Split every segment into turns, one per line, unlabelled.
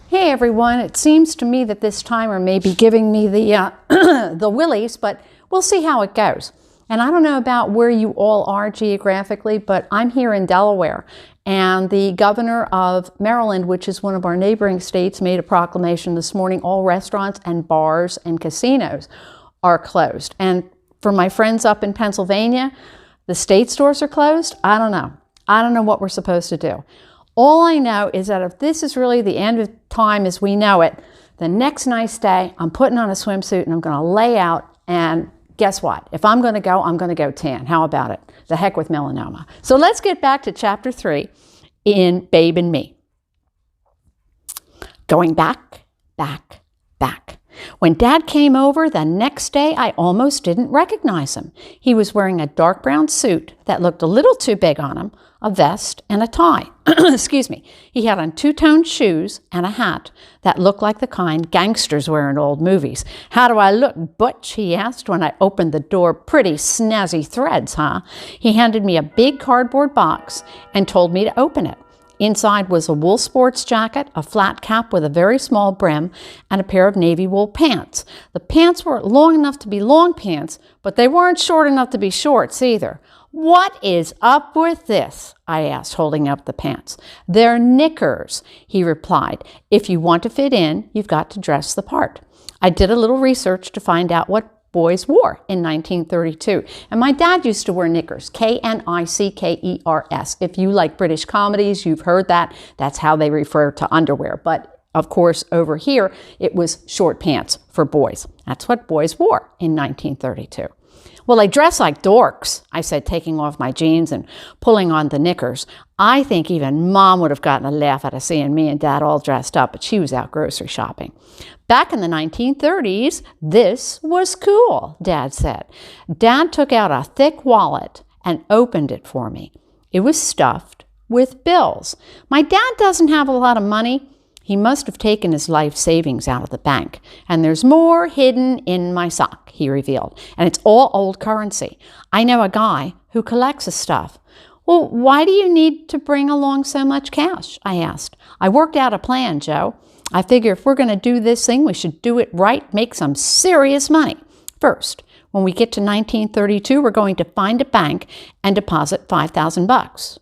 Hey everyone, it seems to me that this timer may be giving me the, the willies, but we'll see how it goes. And I don't know about where you all are geographically, but I'm here in Delaware. And the governor of Maryland, which is one of our neighboring states, made a proclamation this morning. All restaurants and bars and casinos are closed. And for my friends up in Pennsylvania, the state stores are closed. I don't know. I don't know what we're supposed to do. All I know is that if this is really the end of time as we know it, the next nice day, I'm putting on a swimsuit and I'm going to lay out, and guess what? If I'm going to go tan. How about it? The heck with melanoma. So let's get back to chapter 3 in Babe and Me. Going back. When Dad came over the next day, I almost didn't recognize him. He was wearing a dark brown suit that looked a little too big on him, a vest, and a tie. Excuse me. He had on two-toned shoes and a hat that looked like the kind gangsters wear in old movies. "How do I look, Butch?" he asked when I opened the door. "Pretty snazzy threads, huh?" He handed me a big cardboard box and told me to open it. Inside was a wool sports jacket, a flat cap with a very small brim, and a pair of navy wool pants. The pants were long enough to be long pants, but they weren't short enough to be shorts either. "What is up with this?" I asked, holding up the pants. "They're knickers," he replied. "If you want to fit in, you've got to dress the part." I did a little research to find out what boys wore in 1932. And my dad used to wear knickers, Knickers. If you like British comedies, you've heard that. That's how they refer to underwear. But of course, over here, it was short pants for boys. That's what boys wore in 1932. "Well, they dress like dorks," I said, taking off my jeans and pulling on the knickers. I think even Mom would have gotten a laugh out of seeing me and Dad all dressed up, but she was out grocery shopping. "Back in the 1930s, this was cool," Dad said. Dad took out a thick wallet and opened it for me. It was stuffed with bills. "My dad doesn't have a lot of money. He must have taken his life savings out of the bank. And there's more hidden in my sock," he revealed. "And it's all old currency. I know a guy who collects the stuff." "Well, why do you need to bring along so much cash?" I asked. "I worked out a plan, Joe. I figure if we're going to do this thing, we should do it right, make some serious money. First, when we get to 1932, we're going to find a bank and deposit $5,000.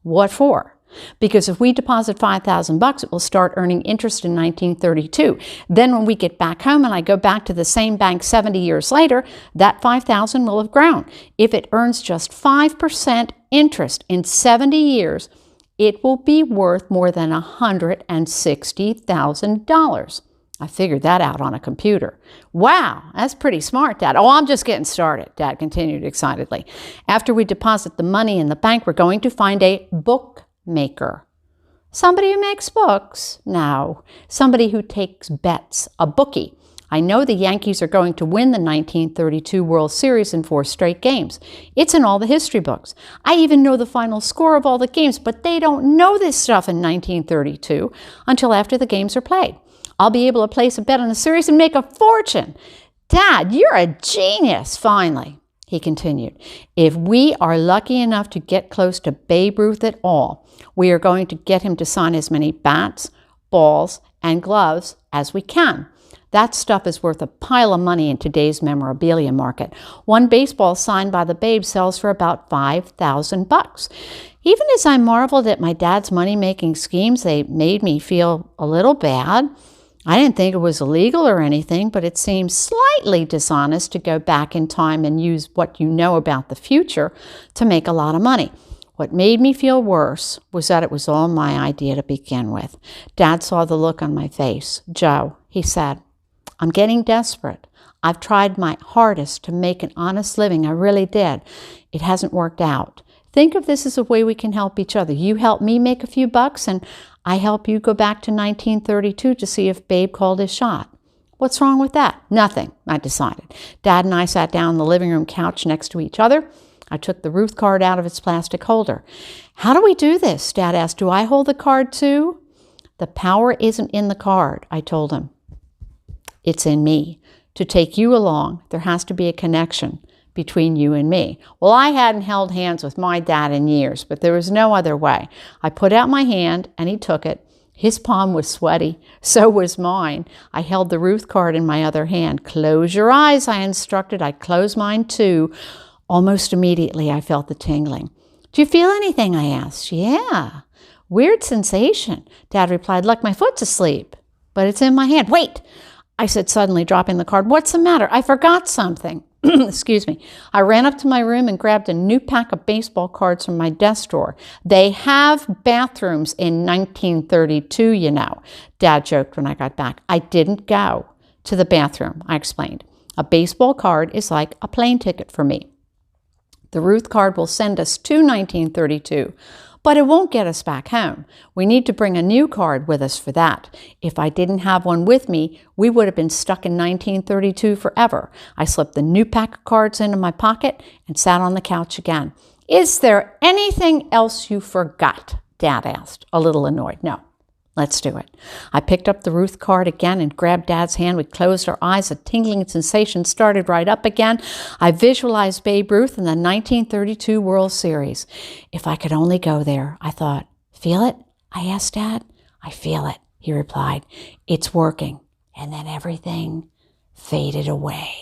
"What for?" "Because if we deposit $5,000, it will start earning interest in 1932. Then when we get back home and I go back to the same bank 70 years later, that $5,000 will have grown. If it earns just 5% interest in 70 years, it will be worth more than $160,000. I figured that out on a computer. "Wow, that's pretty smart, Dad." "Oh, I'm just getting started," Dad continued excitedly. "After we deposit the money in the bank, we're going to find a bookmaker." "Somebody who makes books?" "No, somebody who takes bets, a bookie. I know the Yankees are going to win the 1932 World Series in 4 straight games. It's in all the history books. I even know the final score of all the games, but they don't know this stuff in 1932 until after the games are played. I'll be able to place a bet on the series and make a fortune." "Dad, you're a genius," finally, he continued. "If we are lucky enough to get close to Babe Ruth at all, we are going to get him to sign as many bats, balls, and gloves as we can. That stuff is worth a pile of money in today's memorabilia market. One baseball signed by the Babe sells for about $5,000. Even as I marveled at my dad's money-making schemes, they made me feel a little bad. I didn't think it was illegal or anything, but it seems slightly dishonest to go back in time and use what you know about the future to make a lot of money. What made me feel worse was that it was all my idea to begin with." Dad saw the look on my face. "Joe," he said, "I'm getting desperate. I've tried my hardest to make an honest living. I really did. It hasn't worked out. Think of this as a way we can help each other. You help me make a few bucks, and I help you go back to 1932 to see if Babe called his shot. What's wrong with that?" "Nothing," I decided. Dad and I sat down on the living room couch next to each other. I took the Ruth card out of its plastic holder. "How do we do this?" Dad asked. "Do I hold the card too?" "The power isn't in the card," I told him. "It's in me. To take you along, there has to be a connection between you and me." Well, I hadn't held hands with my dad in years, but there was no other way. I put out my hand and he took it, His palm was sweaty. So was mine. I held the Ruth card in my other hand. Close your eyes, I instructed. I closed mine too. Almost immediately, I felt the tingling. Do you feel anything? I asked. Yeah. Weird sensation, Dad replied, like my foot's asleep. But it's in my hand. Wait, I said suddenly, dropping the card. What's the matter? I forgot something. Excuse me. I ran up to my room and grabbed a new pack of baseball cards from my desk drawer. They have bathrooms in 1932, you know, Dad joked when I got back. I didn't go to the bathroom, I explained. A baseball card is like a plane ticket for me. The Ruth card will send us to 1932. But it won't get us back home. We need to bring a new card with us for that. If I didn't have one with me, we would have been stuck in 1932 forever. I slipped the new pack of cards into my pocket and sat on the couch again. Is there anything else you forgot? Dad asked, a little annoyed. No. Let's do it. I picked up the Ruth card again and grabbed Dad's hand. We closed our eyes. A tingling sensation started right up again. I visualized Babe Ruth in the 1932 World Series. If I could only go there, I thought. Feel it? I asked Dad. I feel it, he replied. It's working. And then everything faded away.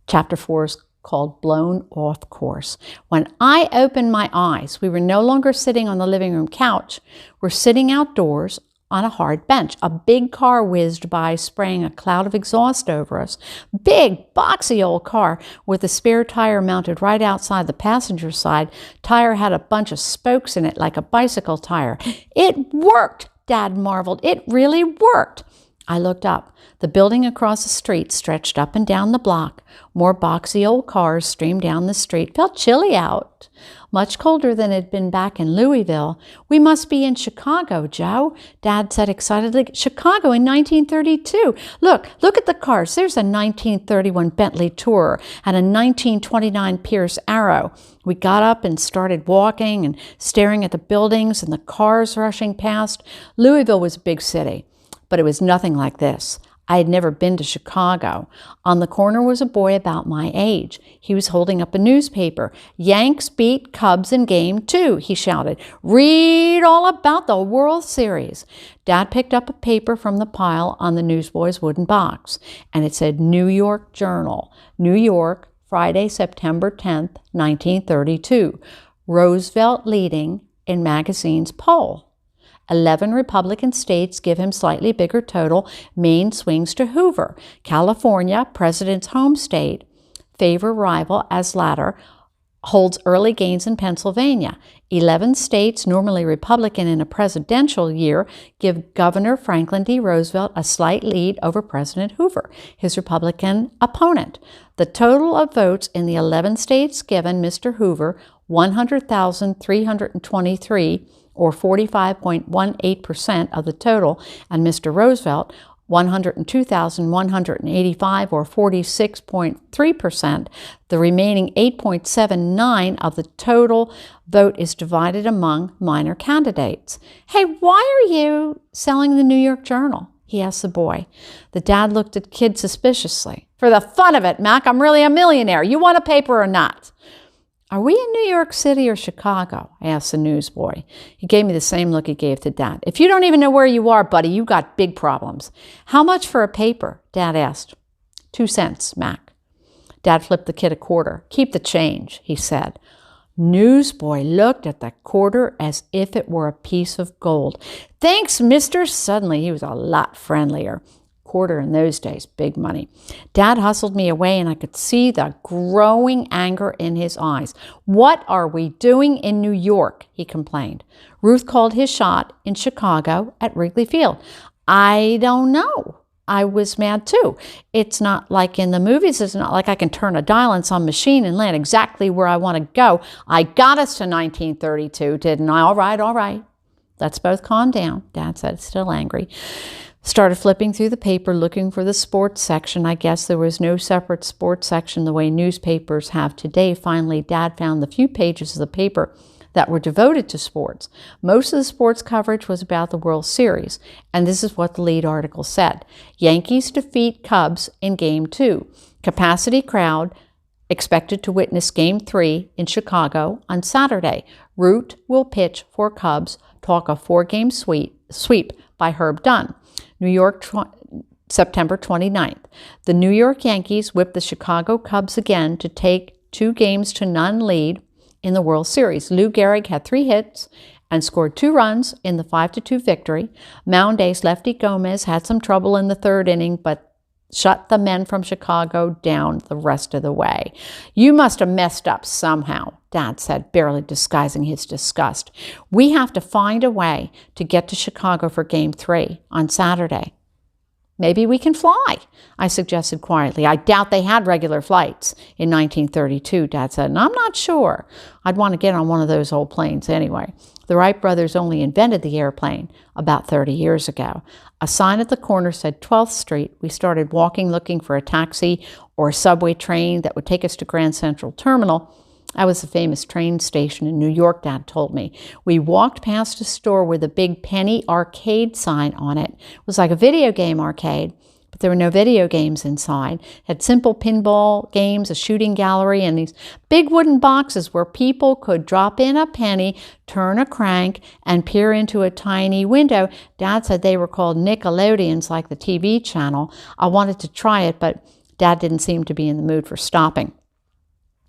Chapter 4 is called Blown Off Course. When I opened my eyes, we were no longer sitting on the living room couch. We're sitting outdoors on a hard bench. A big car whizzed by, spraying a cloud of exhaust over us. Big, boxy old car with a spare tire mounted right outside the passenger side. Tire had a bunch of spokes in it like a bicycle tire. It worked, Dad marveled. It really worked. I looked up. The building across the street stretched up and down the block. More boxy old cars streamed down the street. Felt chilly out. Much colder than it had been back in Louisville. We must be in Chicago, Joe, Dad said excitedly. Chicago in 1932. Look at the cars. There's a 1931 Bentley Tourer and a 1929 Pierce Arrow. We got up and started walking and staring at the buildings and the cars rushing past. Louisville was a big city, but it was nothing like this. I had never been to Chicago. On the corner was a boy about my age. He was holding up a newspaper. Yanks beat Cubs in Game 2, he shouted. Read all about the World Series. Dad picked up a paper from the pile on the newsboy's wooden box, and it said New York Journal, New York, Friday, September 10th, 1932. Roosevelt leading in magazine's poll. 11 Republican states give him slightly bigger total. Maine swings to Hoover. California, president's home state, favor rival as latter, holds early gains in Pennsylvania. 11 states, normally Republican in a presidential year, give Governor Franklin D. Roosevelt a slight lead over President Hoover, his Republican opponent. The total of votes in the 11 states given Mr. Hoover, 100,323, or 45.18% of the total, and Mr. Roosevelt, 102,185, or 46.3%. The remaining 8.79 of the total vote is divided among minor candidates. Hey, why are you selling the New York Journal? He asked the boy. The dad looked at Kid suspiciously. For the fun of it, Mac, I'm really a millionaire. You want a paper or not? Are we in New York City or Chicago? I asked the newsboy. He gave me the same look he gave to Dad. If you don't even know where you are, buddy, you got big problems. How much for a paper? Dad asked. 2 cents, Mac. Dad flipped the kid a quarter. Keep the change, he said. Newsboy looked at the quarter as if it were a piece of gold. Thanks, mister. Suddenly he was a lot friendlier. Quarter in those days, big money. Dad hustled me away and I could see the growing anger in his eyes. What are we doing in New York? He complained. Ruth called his shot in Chicago at Wrigley Field. I don't know. I was mad too. It's not like in the movies. It's not like I can turn a dial on some machine and land exactly where I want to go. I got us to 1932, didn't I? All right. Let's both calm down, Dad said, still angry. Started flipping through the paper, looking for the sports section. I guess there was no separate sports section the way newspapers have today. Finally, Dad found the few pages of the paper that were devoted to sports. Most of the sports coverage was about the World Series, and this is what the lead article said. Yankees defeat Cubs in Game 2. Capacity crowd expected to witness Game 3 in Chicago on Saturday. Root will pitch for Cubs, talk a 4-game sweep by Herb Dunn. New York, September 29th. The New York Yankees whipped the Chicago Cubs again to take 2-0 lead in the World Series. Lou Gehrig had 3 hits and scored 2 runs in the 5-2 victory. Mound ace Lefty Gomez had some trouble in the 3rd inning, but shut the men from Chicago down the rest of the way. "You must have messed up somehow," Dad said, barely disguising his disgust. "We have to find a way to get to Chicago for Game 3 on Saturday." "Maybe we can fly," I suggested quietly. "I doubt they had regular flights in 1932, Dad said, and I'm not sure I'd want to get on one of those old planes anyway. The Wright brothers only invented the airplane about 30 years ago. A sign at the corner said 12th Street. We started walking, looking for a taxi or a subway train that would take us to Grand Central Terminal. That was a famous train station in New York, Dad told me. We walked past a store with a big Penny Arcade sign on it. It was like a video game arcade, but there were no video games inside. It had simple pinball games, a shooting gallery, and these big wooden boxes where people could drop in a penny, turn a crank, and peer into a tiny window. Dad said they were called Nickelodeons, like the TV channel. I wanted to try it, but Dad didn't seem to be in the mood for stopping.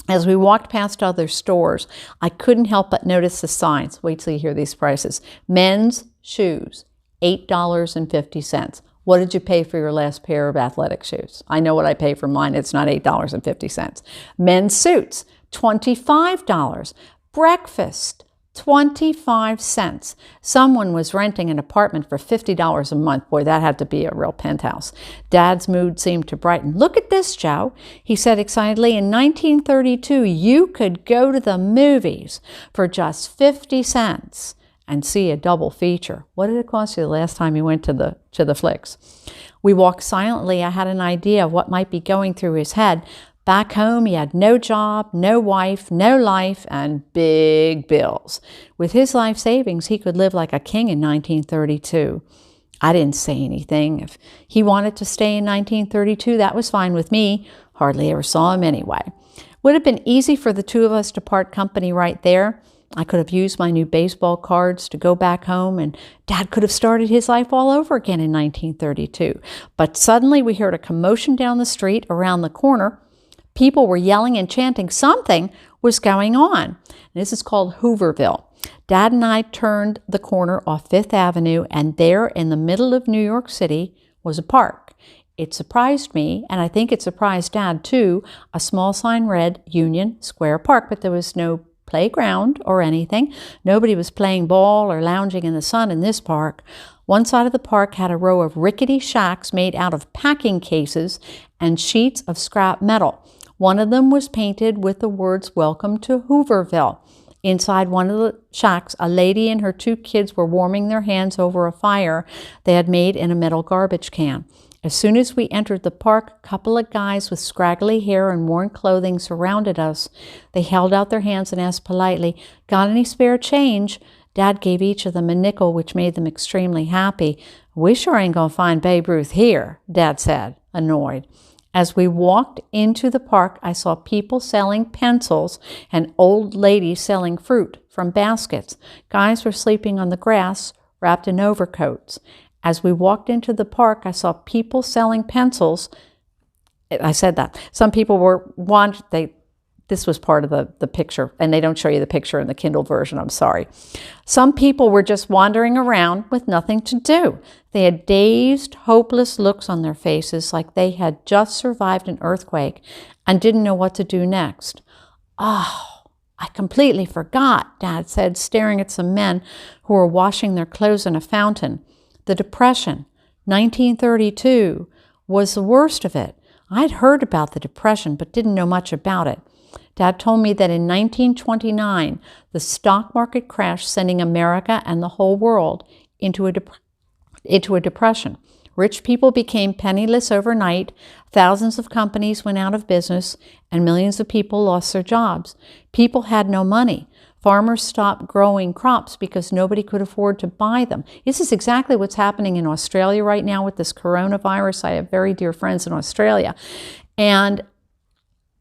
As we walked past other stores, I couldn't help but notice the signs. Wait till you hear these prices. Men's shoes, $8.50. What did you pay for your last pair of athletic shoes? I know what I pay for mine. It's not $8.50. Men's suits, $25. Breakfast, 25 cents. Someone was renting an apartment for $50 a month. Boy, that had to be a real penthouse. Dad's mood seemed to brighten. "Look at this, Joe," he said excitedly. "In 1932, you could go to the movies for just 50 cents and see a double feature." What did it cost you the last time you went to the flicks? We walked silently. I had an idea of what might be going through his head. Back home, he had no job, no wife, no life, and big bills. With his life savings, he could live like a king in 1932. I didn't say anything. If he wanted to stay in 1932, that was fine with me. Hardly ever saw him anyway. Would have been easy for the two of us to part company right there. I could have used my new baseball cards to go back home, and Dad could have started his life all over again in 1932. But suddenly we heard a commotion down the street around the corner. People were yelling and chanting. Something was going on. This is called Hooverville. Dad and I turned the corner off Fifth Avenue, and there in the middle of New York City was a park. It surprised me, and I think it surprised Dad too. A small sign read Union Square Park, but there was no playground or anything. Nobody was playing ball or lounging in the sun in this park. One side of the park had a row of rickety shacks made out of packing cases and sheets of scrap metal. One of them was painted with the words, "Welcome to Hooverville." Inside one of the shacks, a lady and her 2 kids were warming their hands over a fire they had made in a metal garbage can. As soon as we entered the park, a couple of guys with scraggly hair and worn clothing surrounded us. They held out their hands and asked politely, "Got any spare change?" Dad gave each of them a nickel, which made them extremely happy. "We sure ain't gonna find Babe Ruth here," Dad said, annoyed. As we walked into the park, I saw people selling pencils and old ladies selling fruit from baskets. Guys were sleeping on the grass, wrapped in overcoats. As we walked into the park, I saw people selling pencils. I said that. Some people were this was part of the picture, and they don't show you the picture in the Kindle version, I'm sorry. Some people were just wandering around with nothing to do. They had dazed, hopeless looks on their faces, like they had just survived an earthquake and didn't know what to do next. "Oh, I completely forgot," Dad said, staring at some men who were washing their clothes in a fountain. "The Depression, 1932, was the worst of it. I'd heard about the Depression, but didn't know much about it. Dad told me that in 1929, the stock market crashed, sending America and the whole world into a depression. Rich people became penniless overnight, thousands of companies went out of business, and millions of people lost their jobs. People had no money. Farmers stopped growing crops because nobody could afford to buy them." This is exactly what's happening in Australia right now with this coronavirus. I have very dear friends in Australia. And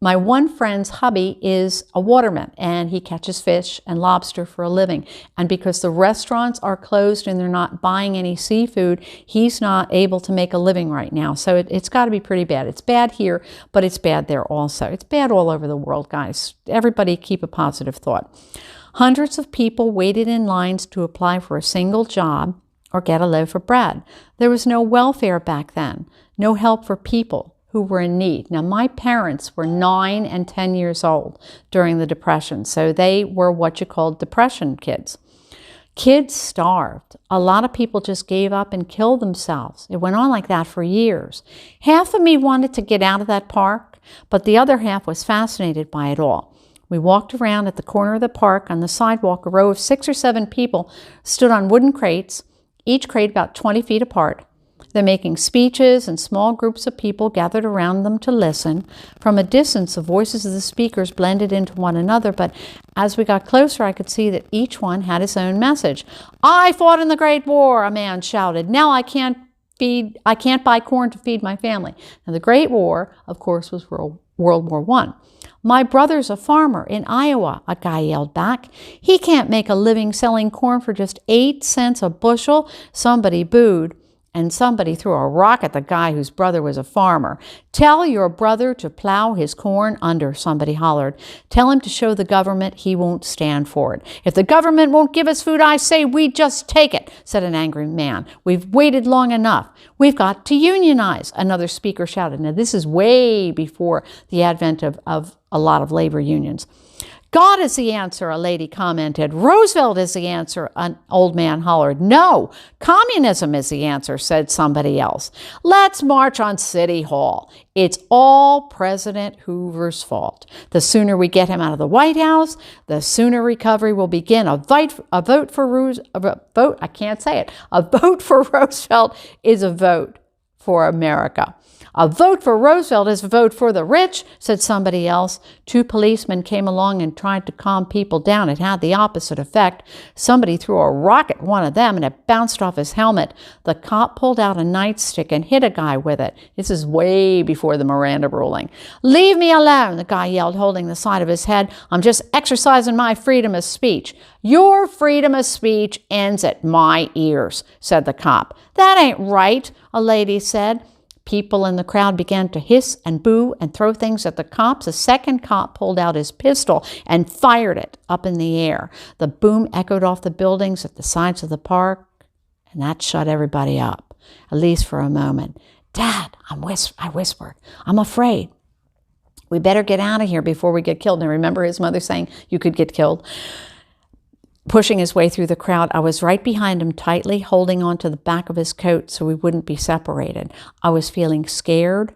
My one friend's hubby is a waterman, and he catches fish and lobster for a living. And because the restaurants are closed and they're not buying any seafood, he's not able to make a living right now. So it's got to be pretty bad. It's bad here, but it's bad there also. It's bad all over the world, guys. Everybody keep a positive thought. Hundreds of people waited in lines to apply for a single job or get a loaf of bread. There was no welfare back then, no help for people who were in need. Now, my parents were 9 and 10 years old during the Depression, so they were what you call Depression kids. Kids starved. A lot of people just gave up and killed themselves. It went on like that for years. Half of me wanted to get out of that park, but the other half was fascinated by it all. We walked around at the corner of the park. On the sidewalk, a row of 6 or 7 people stood on wooden crates, each crate about 20 feet apart. They're making speeches, and small groups of people gathered around them to listen. From a distance, the voices of the speakers blended into one another, but as we got closer, I could see that each one had his own message. "I fought in the Great War," a man shouted. "Now I can't buy corn to feed my family." Now, the Great War, of course, was World War I. "My brother's a farmer in Iowa," a guy yelled back. "He can't make a living selling corn for just 8 cents a bushel." Somebody booed, and somebody threw a rock at the guy whose brother was a farmer. "Tell your brother to plow his corn under," somebody hollered. "Tell him to show the government he won't stand for it." "If the government won't give us food, I say we just take it," said an angry man. "We've waited long enough. We've got to unionize," another speaker shouted. Now, this is way before the advent of a lot of labor unions. "God is the answer," a lady commented. "Roosevelt is the answer," an old man hollered. "No, communism is the answer," said somebody else. "Let's march on City Hall. It's all President Hoover's fault. The sooner we get him out of the White House, the sooner recovery will begin. A vote for Roosevelt is a vote for America." "A vote for Roosevelt is a vote for the rich," said somebody else. 2 policemen came along and tried to calm people down. It had the opposite effect. Somebody threw a rock at one of them, and it bounced off his helmet. The cop pulled out a nightstick and hit a guy with it. This is way before the Miranda ruling. "Leave me alone," the guy yelled, holding the side of his head. "I'm just exercising my freedom of speech." "Your freedom of speech ends at my ears," said the cop. "That ain't right," a lady said. People in the crowd began to hiss and boo and throw things at the cops. A second cop pulled out his pistol and fired it up in the air. The boom echoed off the buildings at the sides of the park, and that shut everybody up, at least for a moment. "Dad," I whispered, "I'm afraid. We better get out of here before we get killed." And remember his mother saying you could get killed. Pushing his way through the crowd, I was right behind him, tightly holding onto the back of his coat so we wouldn't be separated. I was feeling scared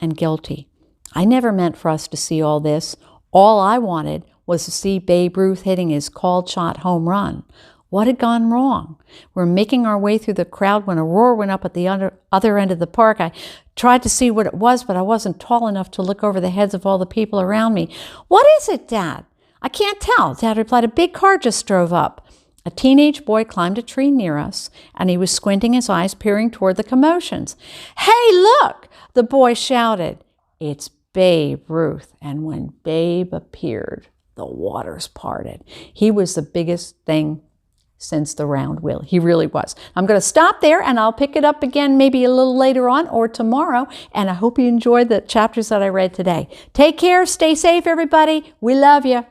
and guilty. I never meant for us to see all this. All I wanted was to see Babe Ruth hitting his called shot home run. What had gone wrong? We're making our way through the crowd when a roar went up at the other end of the park. I tried to see what it was, but I wasn't tall enough to look over the heads of all the people around me. "What is it, Dad?" "I can't tell," Dad replied. "A big car just drove up." A teenage boy climbed a tree near us, and he was squinting his eyes, peering toward the commotions. "Hey, look!" the boy shouted. "It's Babe Ruth." And when Babe appeared, the waters parted. He was the biggest thing since the round wheel. He really was. I'm going to stop there, and I'll pick it up again maybe a little later on or tomorrow. And I hope you enjoyed the chapters that I read today. Take care. Stay safe, everybody. We love you.